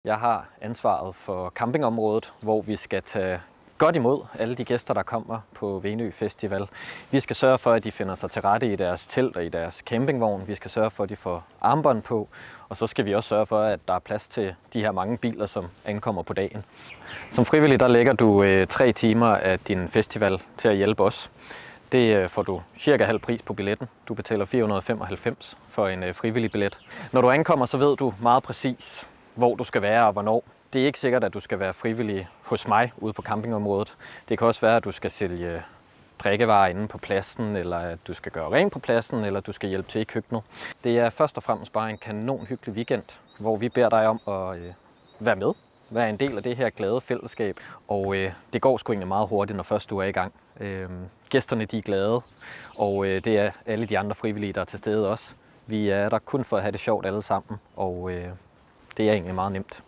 Jeg har ansvaret for campingområdet, hvor vi skal tage godt imod alle de gæster, der kommer på Venø Festival. Vi skal sørge for, at de finder sig til rette i deres telt og i deres campingvogn. Vi skal sørge for, at de får armbånd på, og så skal vi også sørge for, at der er plads til de her mange biler, som ankommer på dagen. Som frivillig, der lægger du 3 timer af din festival til at hjælpe os. Det får du cirka halv pris på billetten. Du betaler 495 for en frivillig billet. Når du ankommer, så ved du meget præcis, hvor du skal være og hvornår. Det er ikke sikkert, at du skal være frivillig hos mig ude på campingområdet. Det kan også være, at du skal sælge drikkevarer inde på pladsen, eller at du skal gøre rent på pladsen, eller du skal hjælpe til i køkkenet. Det er først og fremmest bare en kanon hyggelig weekend, hvor vi beder dig om at være med. Være en del af det her glade fællesskab. Og det går sgu egentlig meget hurtigt, når først du er i gang. Gæsterne de er glade, og det er alle de andre frivillige, der er til stede også. Vi er der kun for at have det sjovt alle sammen, og det er egentlig meget nemt.